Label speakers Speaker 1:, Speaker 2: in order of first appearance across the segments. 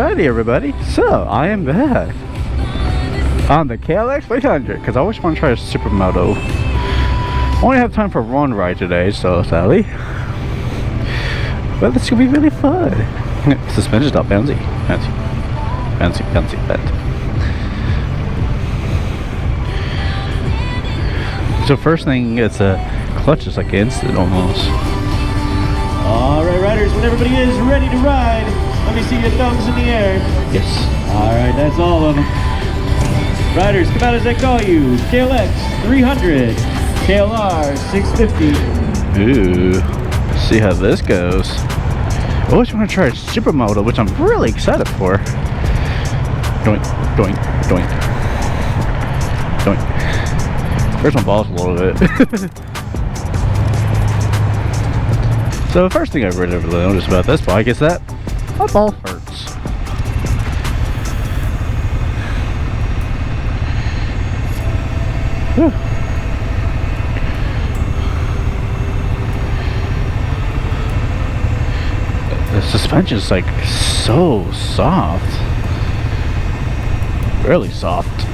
Speaker 1: Alrighty everybody, so I am back on the KLX 300 because I always want to try a supermoto. I only have time for one ride today, so sadly, but this is gonna be really fun. Suspension's not bouncy, bend. So first thing, it's a clutch is like instant almost.
Speaker 2: Alright riders, when everybody is ready to ride, let me see your thumbs in the air.
Speaker 1: Yes.
Speaker 2: Alright, that's all of them. Riders, come out as I call you. KLX 300, KLR 650.
Speaker 1: Ooh, see how this goes. I always want to try a supermoto, which I'm really excited for. Doink, doink, doink. Doink. Where's my balls a little bit? So the first thing I've really noticed about this bike is that my ball hurts. Whew. The suspension is like so soft, really soft.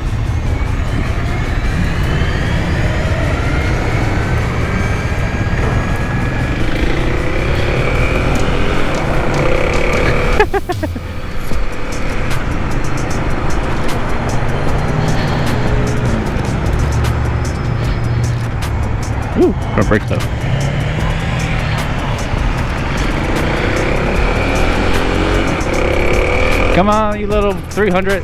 Speaker 1: Ooh, front brake though. Come on, you little 300.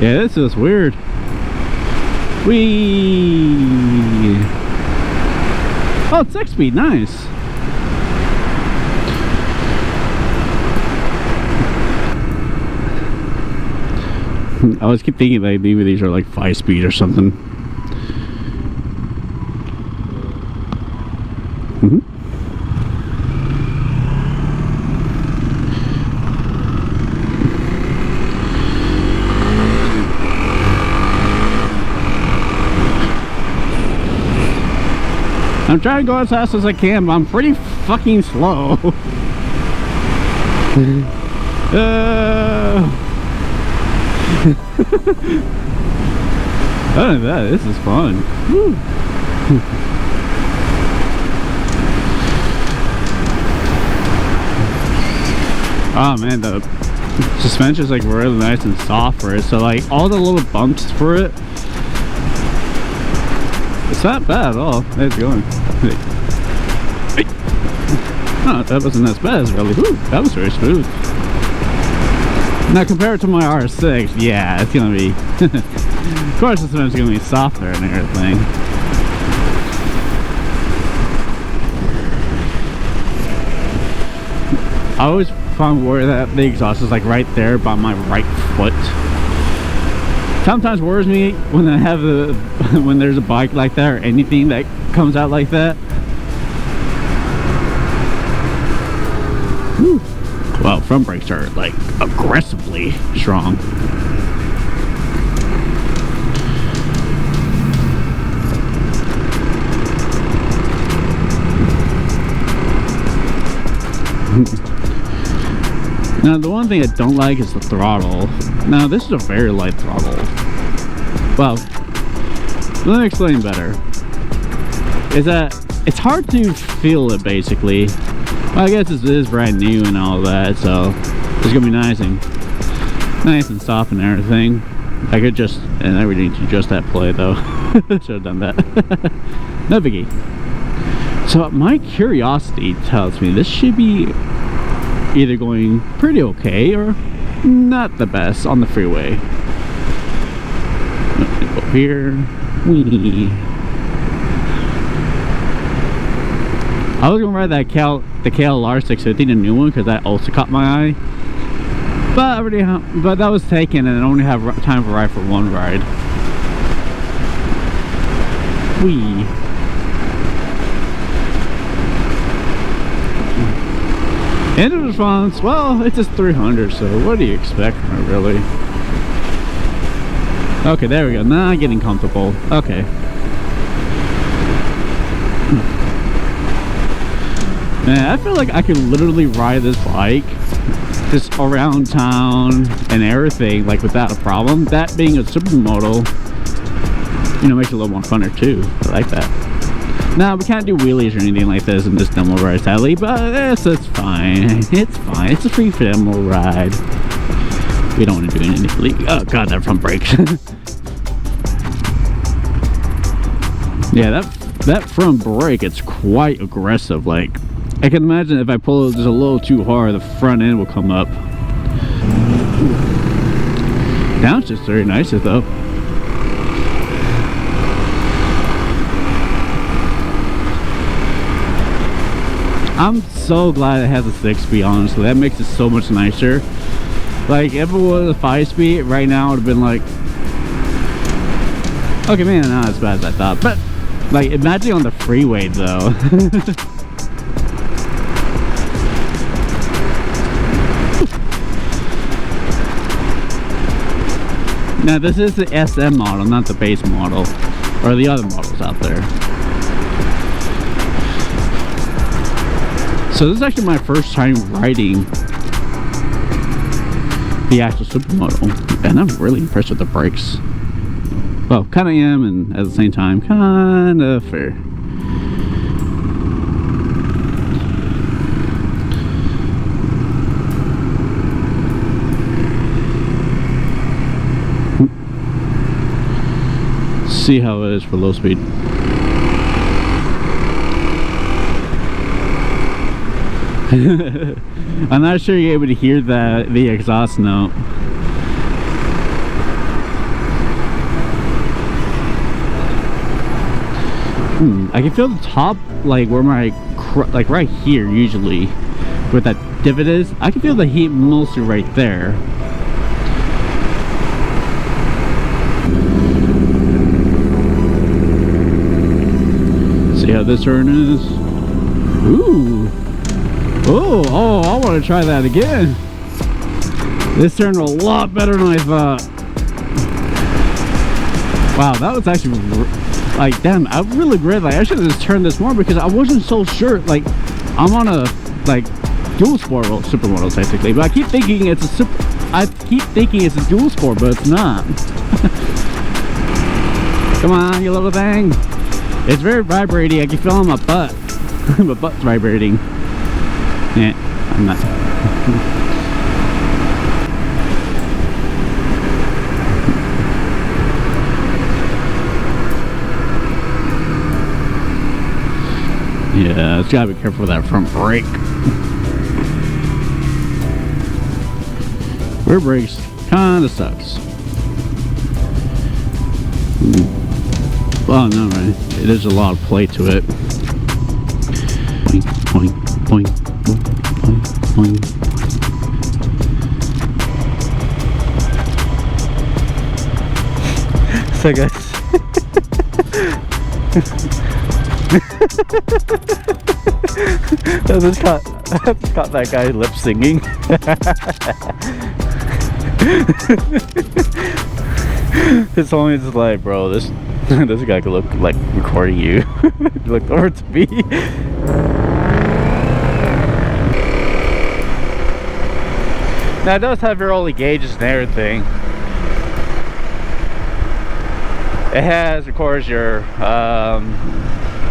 Speaker 1: Yeah, this is weird. Whee! Oh, it's 6-speed, nice. I always keep thinking like maybe these are like 5-speed or something. I'm trying to go as fast as I can, but I'm pretty fucking slow. Other than that, this is fun. Woo. Oh man, the suspension is like really nice and soft for it, so like all the little bumps for it, it's not bad at all. It's going. Oh, that wasn't as bad as really. Ooh, that was very smooth. Now compared to my R6, yeah, it's gonna be. Of course, it's gonna be softer and everything. I always found where that the exhaust is like right there by my right foot. Sometimes worries me when I have when there's a bike like that or anything that comes out like that. Whew. Well, front brakes are like aggressively strong. Now the one thing I don't like is the throttle. Now this is a very light throttle. Well, let me explain better. Is that it's hard to feel it basically. Well, I guess it is brand new and all that, so it's gonna be nice and soft and everything. I could just, and I really need to adjust that play though. Should have done that. No biggie. So my curiosity tells me this should be either going pretty okay or not the best on the freeway. Go here. Wee. I was gonna ride that the KLR 650, the new one, because that also caught my eye. But that was taken, and I only have time to ride for one ride. Wee. Engine response, well, it's just 300, so what do you expect from it, really? Okay, there we go. Now I'm getting comfortable. Okay. Man, I feel like I could literally ride this bike just around town and everything, like without a problem. That being a supermoto, you know, makes it a little more funner too. I like that. Now, we can't do wheelies or anything like this in this demo ride, sadly, but it's fine. It's fine. It's a free demo ride. We don't want to do any illegal. Oh god, that front brakes. Yeah, that front brake, it's quite aggressive. Like, I can imagine if I pull it just a little too hard, the front end will come up. Now it's just very nice though. I'm so glad it has a 6-speed, honestly. That makes it so much nicer. Like, if it was a 5-speed, right now it would have been like, okay, man, not as bad as I thought. But, like, imagine on the freeway, though. Now, this is the SM model, not the base model, or the other models out there. So this is actually my first time riding the actual supermoto, and I'm really impressed with the brakes. Well, kind of am, and at the same time, kind of fair. See how it is for low speed. I'm not sure you're able to hear the exhaust note. I can feel the top, like where my like right here usually, where that divot is. I can feel the heat mostly right there. See how this turn is? Ooh. Oh, I want to try that again. This turned a lot better than I thought. Wow, that was actually like, damn, I really regret. Like, I should have just turned this more because I wasn't so sure. Like, I'm on a like dual sport, well, supermoto technically, but I keep thinking it's a dual sport, but it's not. Come on, you little thing. It's very vibrating. I can feel on my butt. My butt's vibrating. Yeah, I'm not. Yeah, it's gotta be careful with that front brake. Rear brakes kinda sucks. Oh no, right? There's a lot of play to it. Boing, boing, boing, boing, boing, boing. So guys, I just caught that guy lip singing. His homie is like, bro, this guy could look like recording you. He looked over to me. Now it does have your early gauges and everything. It has, of course, your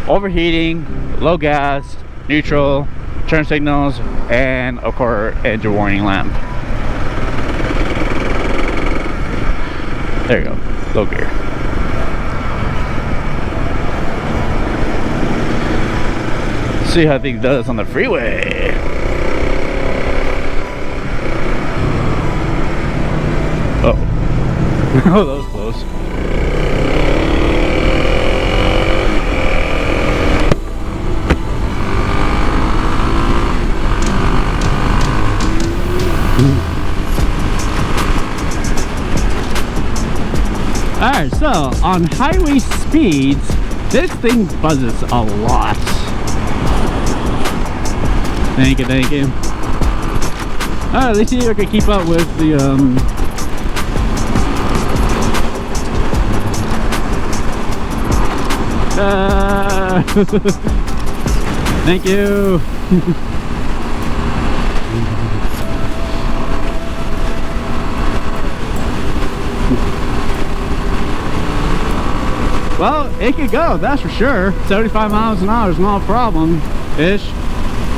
Speaker 1: overheating, low gas, neutral, turn signals, and of course engine warning lamp. There you go, low gear. See how things does on the freeway. Oh, oh, that was close. Alright, so on highway speeds, this thing buzzes a lot. Thank you, thank you. Alright, let's see if I can keep up with the Thank you. Well, it could go, that's for sure. 75 miles an hour is not a problem ish.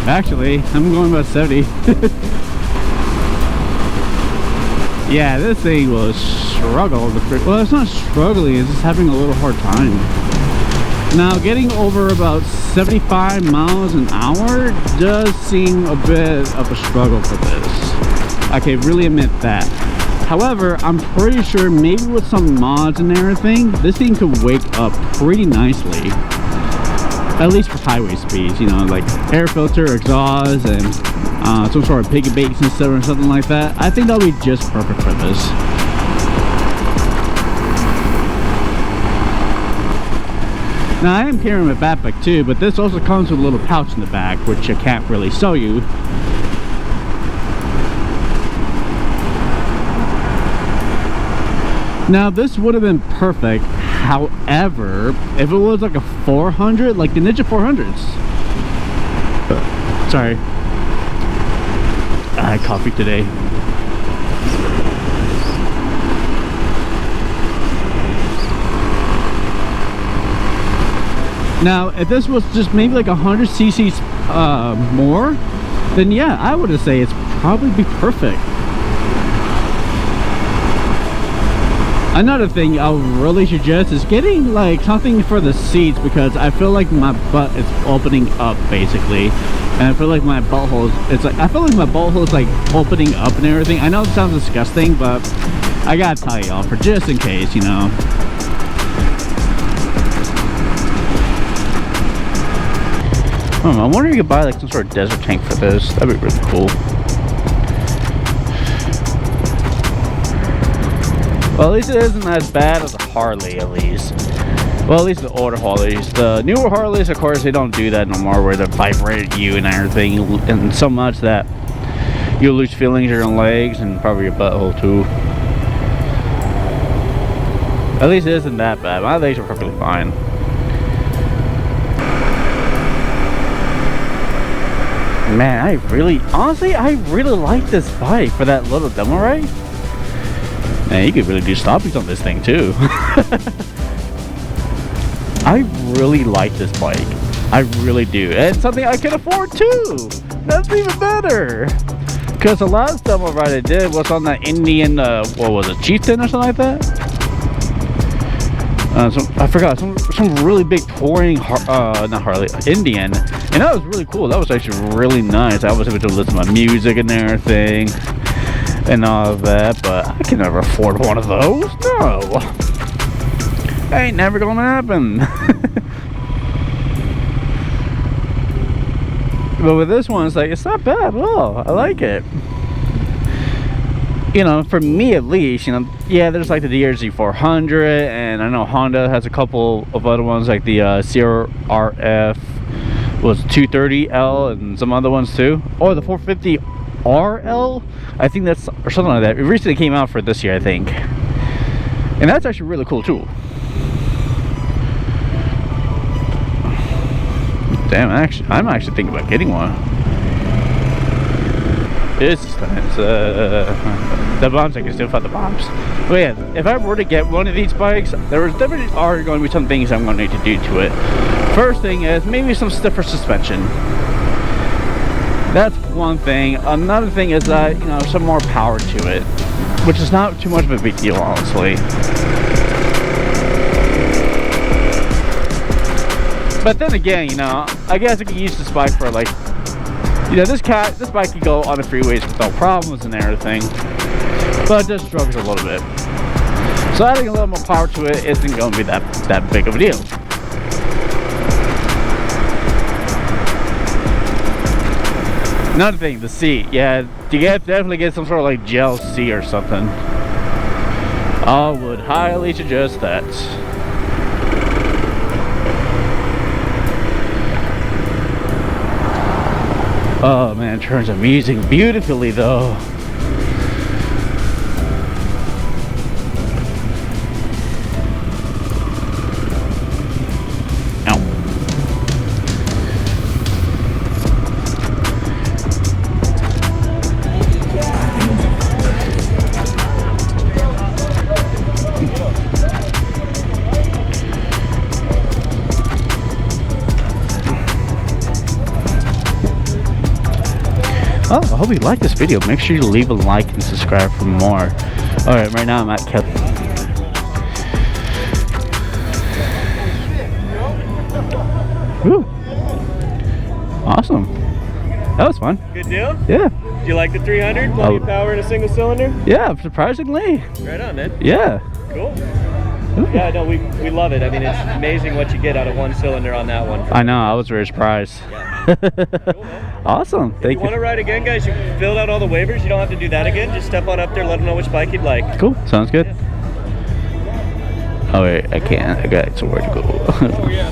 Speaker 1: Actually, I'm going about 70. Yeah, this thing will struggle. Well, it's not struggling, it's just having a little hard time. Now, getting over about 75 miles an hour does seem a bit of a struggle for this. I can really admit that. However, I'm pretty sure maybe with some mods and everything, this thing could wake up pretty nicely. At least for highway speeds, you know, like air filter, exhaust, and some sort of piggy bait system or something like that. I think that'll be just perfect for this. Now, I am carrying my backpack too, but this also comes with a little pouch in the back, which I can't really show you. Now, this would have been perfect. However, if it was like a 400, like the Ninja 400s. Sorry. I had coffee today. Now, if this was just maybe like 100 cc's more, then yeah, I would say it's probably be perfect. Another thing I would really suggest is getting like something for the seats, because I feel like my butt is opening up basically, and I feel like my butthole is like, I feel like my butthole is like opening up and everything. I know it sounds disgusting, but I gotta tell y'all for just in case, you know. I wonder if you could buy like some sort of desert tank for this. That'd be really cool. Well, at least it isn't as bad as a Harley, at least. Well, at least the older Harleys. The newer Harleys, of course, they don't do that no more, where they vibrate you and everything, and so much that you'll lose feelings in your legs and probably your butthole too. At least it isn't that bad. My legs are perfectly fine. Man, honestly, I really like this bike for that little demo ride. Man, you could really do stoppies on this thing too. I really like this bike. I really do. And it's something I can afford too. That's even better. Because the last demo ride I did was on that Indian, what was it, Chieftain or something like that? I forgot, some really big touring, not Harley, Indian. And that was really cool. That was actually really nice. I was able to listen to my music and everything and all of that, but I can never afford one of those. No. Ain't never gonna happen. But with this one, it's like, it's not bad at all. I like it. You know, for me at least, you know, yeah, there's like the DRZ 400, and I know Honda has a couple of other ones, like the CRF was 230L and some other ones too. Or the 450RL, I think that's, or something like that. It recently came out for this year, I think. And that's actually really cool too. Damn, I'm actually thinking about getting one. This is nice. The bombs, I can still find the bombs. But yeah, if I were to get one of these bikes, there definitely are going to be some things I'm going to need to do to it. First thing is maybe some stiffer suspension. That's one thing. Another thing is that, you know, some more power to it, which is not too much of a big deal, honestly. But then again, you know, I guess I could use this bike for like, you know, this bike can go on the freeways without problems and everything, but it does struggle a little bit. So adding a little more power to it isn't going to be that big of a deal. Another thing, the seat. Yeah, you definitely get some sort of like gel seat or something. I would highly suggest that. Oh man, it turns amazing beautifully though. Oh, I hope you like this video. Make sure you leave a like and subscribe for more. Alright, right now I'm at Kelly. Woo. Awesome. That was fun.
Speaker 2: Good deal?
Speaker 1: Yeah.
Speaker 2: Do you like the 300? Plenty of power in a single cylinder?
Speaker 1: Yeah, surprisingly.
Speaker 2: Right on, man.
Speaker 1: Yeah.
Speaker 2: Cool. Yeah, no, we love it. I mean, it's amazing what you get out of one cylinder on that one.
Speaker 1: I know, I was very surprised.
Speaker 2: Yeah. Cool, man.
Speaker 1: Awesome.
Speaker 2: If
Speaker 1: Thank
Speaker 2: you want to ride again, guys, you filled out all the waivers. You don't have to do that again. Just step on up there, let them know which bike you'd like.
Speaker 1: Cool. Sounds good.
Speaker 2: Yeah.
Speaker 1: Oh wait, I can't. I got somewhere to go.
Speaker 2: Oh, yeah.